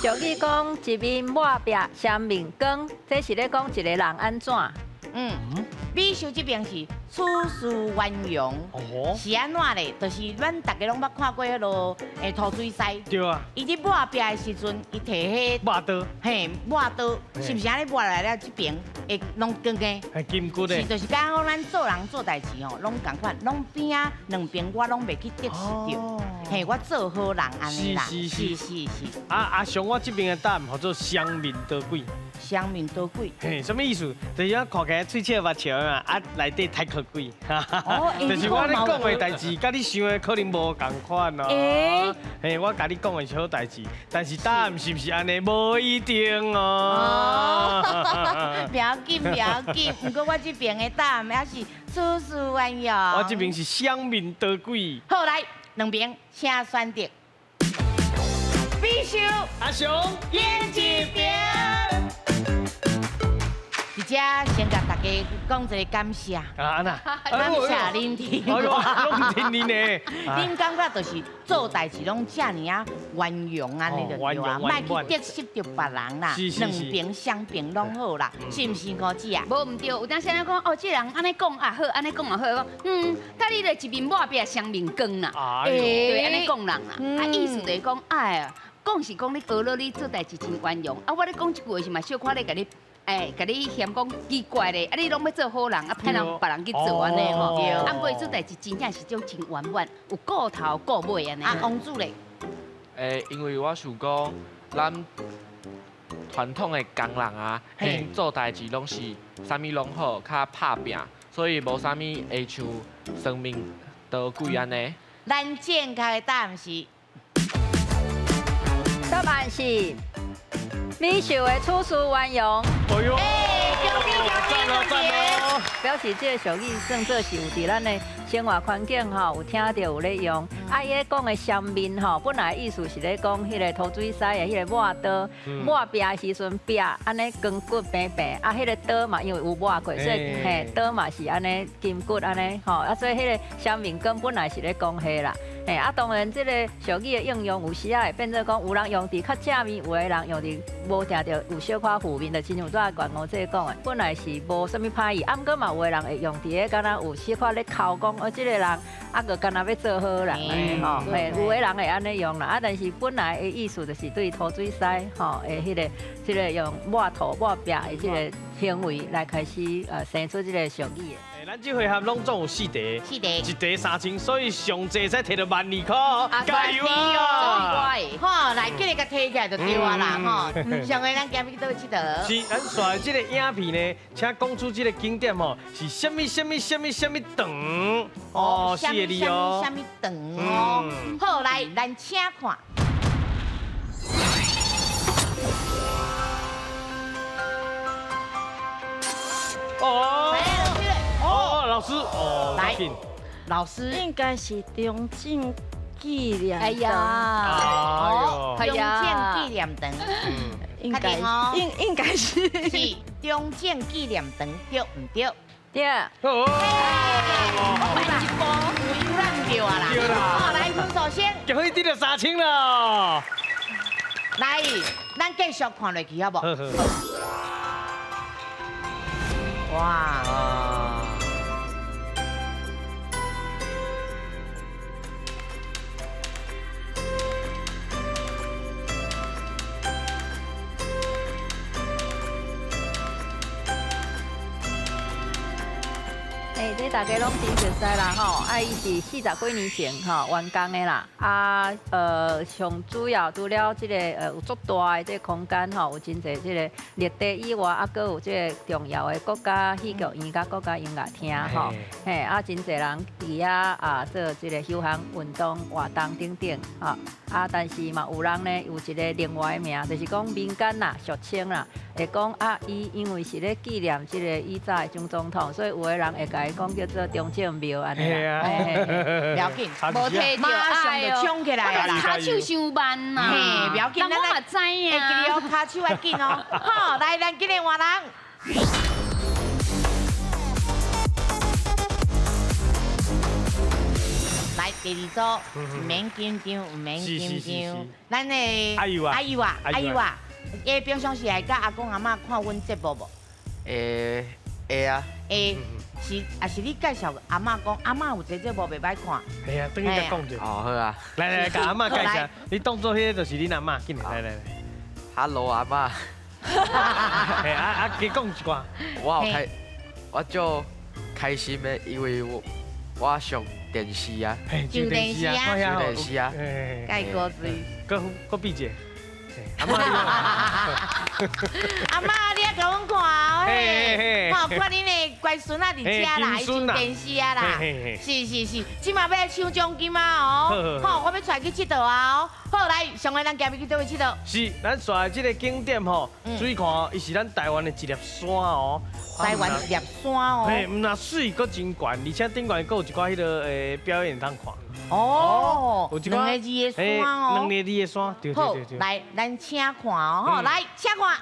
俗语讲一面抹壁双面光，这是咧讲一个人安怎？美秀这边是处事圆融，是安怎咧？就是咱大家拢捌看过迄落涂水师，对啊，伊伫抹壁的时阵，伊摕迄抹刀，抹刀，是不是安尼抹来了这边会拢光光？系金骨的是，。就是讲咱做人做代志哦，拢共款，拢边啊两边我拢袂去得失着。嘿，我做好人安尼啦。是。像我这边的答案叫做双面刀鬼。双面刀鬼。嘿，什么意思？就是讲看起来喙笑目笑嘛，内底太可鬼。就是我咧讲的代志，甲你想的可能无共款哦。嘿，我甲你讲的是好代志，但是答案是不是安尼，无一定哦。不要紧，不过我这边的答案也是处事圆融。我这边是双面刀鬼。好来，两边请选择。必须阿雄，演一边。伫遮先甲大家讲一个感谢，啊那，感谢恁听哎呦，我。拢听你呢。恁感觉就是做代志拢遮尔啊圆融安尼就对啊，莫去得失着别人啦，两边双边拢好啦，是毋是五姐啊？无唔对，有当时咱讲哦，这人安尼讲也好，安尼讲也好，甲你咧一面抹壁双面光啦，对，安尼讲人啦，意思就是讲，哎呀，讲是讲你学了你做代志真圆融，我咧讲一句是嘛，小可咧甲你。甲你嫌讲奇怪咧，你拢要做好人，歹人别人去做安尼吼。不过做代志真正是种真圆满，有顾头顾尾安尼。王主咧，因为我想讲，咱传统的工人啊，做代志拢是啥物拢好，较拍拼，所以无啥物会像生命刀鬼安尼。咱正确的答案是，答案是美秀的处事圆融。哎呦，恭喜！表示这个俗语算作是有伫咱的生活环境吼，有听到有咧用。伊咧讲的双面吼，本来意思是咧讲迄个涂水师的迄个抹刀，抹壁的时阵壁安尼光骨平平，迄个刀嘛因为有抹过，所以刀嘛是安尼金骨安尼吼，所以迄个双面光本来是咧讲迄啦。当然，这个俗语的应用有时会变做讲，有人用伫较正面，有的人用伫无听到有小可负面，就亲像昨关我这讲的，本来是无啥物歹意，毋过嘛有的人会用伫咧，敢若有小可咧哭讲，这个人个敢若要做好人安吼，有的人会安尼用啦，但是本来的意思就是对涂水师吼的迄个用抹涂抹壁的这个行为来开始生出这个俗语的。咱这回合拢总有4题，一题3000，所以上济才摕到1200块哦，加油啊！好，来，今日甲摕起来就对啊啦，吼。上个咱今日倒去佗？是，咱选的这个影片呢，请讲出这个景点吼，是什么长哦，4个字哦。什么长哦？好，来，咱请看。老师来，老师应该是中正纪念哎呀，中正纪念堂，应该是是中正纪念堂，对唔对？对。我慢一步，有咱对啊啦。对啦。好，来，分数先。就可以得到3000了。来，咱继续看落去，好不？哇！这大家拢真熟悉啦吼，伊是40几年前吼完工的啦，上主要除了这个有足大的这个空间吼，有真侪这个绿地以外，搁有这个重要的国家戏剧院甲国家音乐厅吼，真侪人伫遐做这个休闲运动活动等等吼，但是嘛有人呢有一个另外的名，就是讲民间啦、俗称啦，会讲伊因为是咧纪念这个以早的蒋总统，所以有的人会甲伊讲叫做中正庙安尼啦。不要紧，无摕到，马上就冲起来啦！骹手伤慢嘛，不要紧，我嘛知影。会记哦，骹手要紧哦。好，来，咱今日换人。来，来第二组，唔免紧张，唔免紧张。咱的阿友啊，诶，平常时来甲阿公阿嬷看阮节目无？会啊，诶，是也是你介绍阿嬷讲，阿嬷有一个节目袂歹看。系啊，等于再讲者。哦好啊来，甲阿嬷介绍，你当做迄个就是恁阿嬷，紧来。 ，Hello 阿嬷，嘿，加讲一寡。我就开心的，因为我上电视啊，上电视啊，上电视啊，介高水。搁闭者。阿嬷，阿嬷，你也甲阮看哦，嘿，看看恁的乖孙仔伫遮啦，伊上电视啊啦，是，即马要来抢奖金啊哦，好，我要出来去佚佗啊哦，好来，上个咱今日去倒位佚佗？是，咱选的这个景点吼，注意看哦，伊是咱台湾的一粒山哦，台湾一粒山哦，嘿，唔那水搁真悬，而且顶悬搁有一寡迄个表演通看。哦，两个字的山哦，两个字的山，对。好，来，咱请看哦，好，来，请看。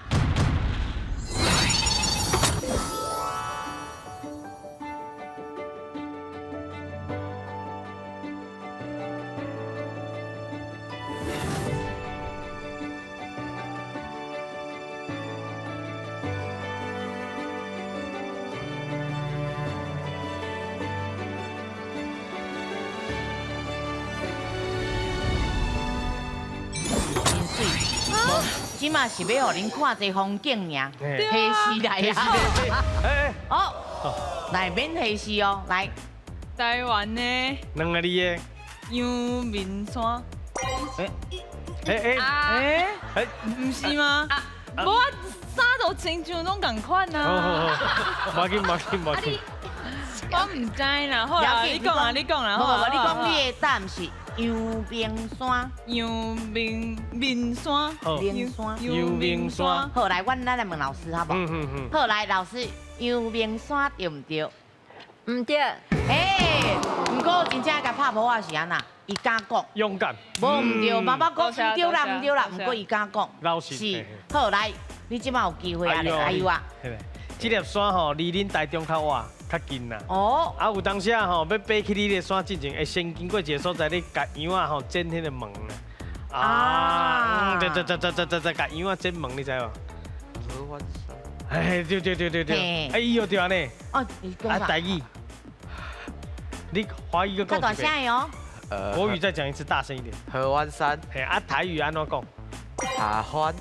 即嘛是要互恁看这风景尔，黑丝来啊！哦，来免黑丝哦，来台湾的两个字的阳明山，唔是吗？无啊，衫都亲像拢共款啊。好，无要紧。我唔知啦，好啦，你讲啦，无，你讲你的答案是阳明山，阳明山，阳明山。好，来，咱来问老师好不好？好，来，老师，阳明山对唔对？唔对。不过真正甲拍婆啊是安那，伊敢讲。勇敢。无唔对，爸爸讲唔对啦，不过伊敢讲。老实。是。好，来，你即马有机会啊，阿友啊。这粒山吼，离恁台中较远。 较近啦，啊有当时吼要爬去你个山之前，会先经过一个所在，你甲羊啊吼剪迄个门啊，对，甲羊啊剪门，你知无？河湾山。哎，对，哎呦对安尼。哦，你讲啊，台语，你华语个讲一遍。哦。国语再讲一次，大声一点。河湾山。嘿，啊台语安怎讲？下欢。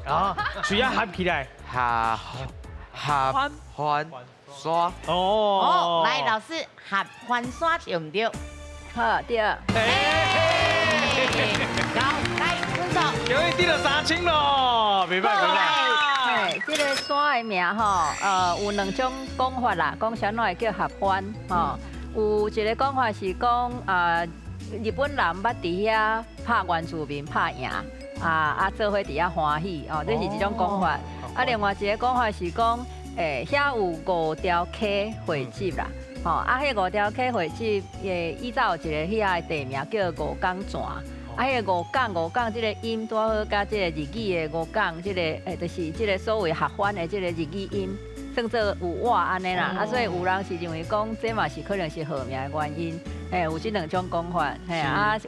啊，嘴啊合起来。下欢。 山哦，来老师合欢山对唔对？好对。好，来分手。终于得了3000咯，袂歹。这个山的名吼，有两种讲法啦，讲啥会叫合欢吼。有一个讲法是讲日本人捌伫遐拍原住民拍赢，做伙伫遐欢喜哦，这是一种讲法。另外一个讲法是讲。 遐有5条溪汇集啦，迄5条溪汇集，依照有一个遐的地名叫五港泉，迄个五港这个音拄好，甲这个日语的五港，这个就是这个所谓合欢的这个日语音，算做有哇安尼啦，所以有人是认为讲这嘛是可能是号名的原因，有这两种讲法，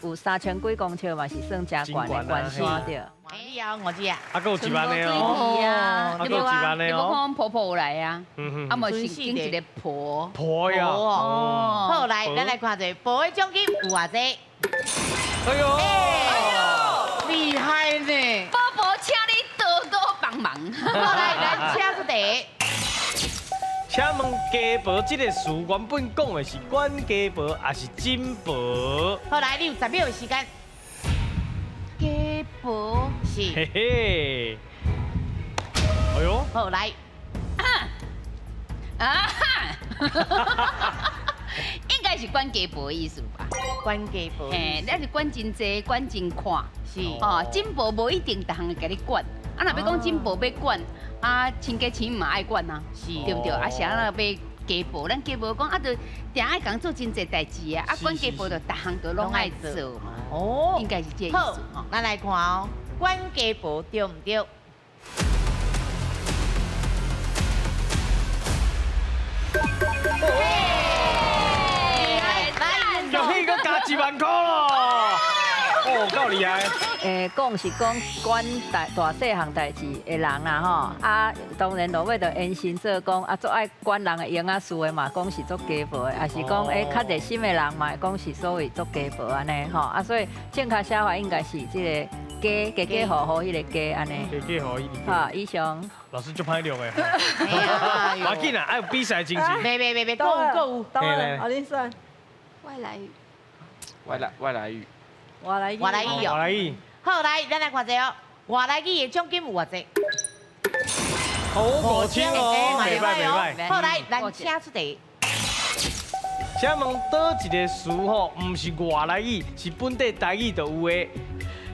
有3000几公尺嘛是算真悬的关系对。 你啊，我知啊。啊，还有一万的哦。你无看婆婆来啊？嘛是经一个婆。婆呀。哦。好，来，咱来看者婆的奖金有偌济？哎呦！厉害呢！婆婆，请你多多帮忙。好，来，咱请出题。请问家婆这个词原本讲的是管家婆还是金婆？好，来，你有10秒的时间。 家婆是，嘿嘿，哎呦，好来，应该是管家婆的意思吧？管家婆，咱是管真济，管真宽，是哦，金婆无一定逐项甲你管，若要讲金婆要管，亲家亲嘛爱管啊，是，对不对？是安那要家婆，咱家婆讲就定爱讲做真济代志啊，管家婆就逐项都拢爱做嘛。 哦，应该是这意思。好，咱来看哦，管家婆对唔对？有迄个加1万块咯！哦，够厉害！讲是讲管大细项代志的人啦吼，啊，当然落尾就言行做讲，啊，做爱管人的闲事的嘛，讲是做家婆的，也是讲较热心的人嘛，讲是所谓做家婆安尼吼，啊，所以正确写法应该是这个家好好迄个家安尼。家好伊。好，以上。老师就歹录的。要紧啦，爱有比赛精神。别，购物。当然，好，你算。外来语。外来语。外来语。好，来，咱来看一下哦。外来语的奖金有偌济？好5千哦，袂歹。好，来，咱请出题。请问倒一个词吼，唔是外来语，是本地台语就有的，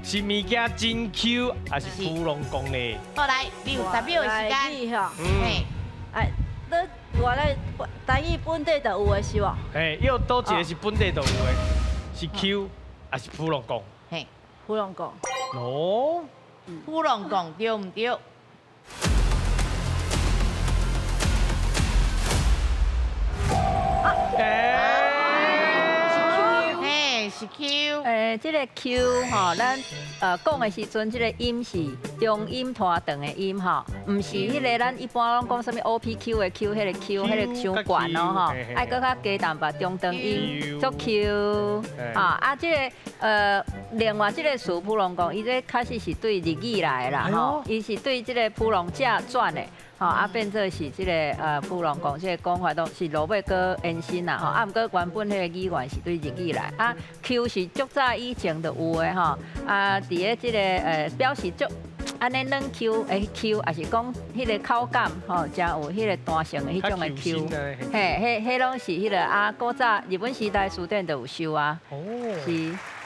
是物件真 Q， 还是普通讲的？好，来，你有10秒的时间。嘿，外来台语本地就有的是无？嘿，要倒一个是本地就有的，是 Q 还是普通讲？嘿，普通讲。哦，普通讲对唔对？是 Q。这个 Q 吼，咱讲的时阵，这个音是中音拖长的音吼，唔是迄个咱一般拢讲什么 OPQ 的 Q， 迄个 Q， 迄个伤悬咯吼，爱搁较加淡薄中长音做 Q。啊，这个另外这个词普通讲，伊这开始是对日语来的啦吼，伊是对这个普通正转的。吼，啊变做是即个普通讲，即个讲法都是落尾搁延伸啦吼，啊毋过原本迄个语言是对日语来，啊 Q 是足早以前就有的吼，啊伫个即个表示足安尼软 Q 的 Q， 也是讲迄个口感吼，真有迄个弹性的迄种的 Q， 嘿，迄拢是迄个啊古早日本时代书店就有收啊，是。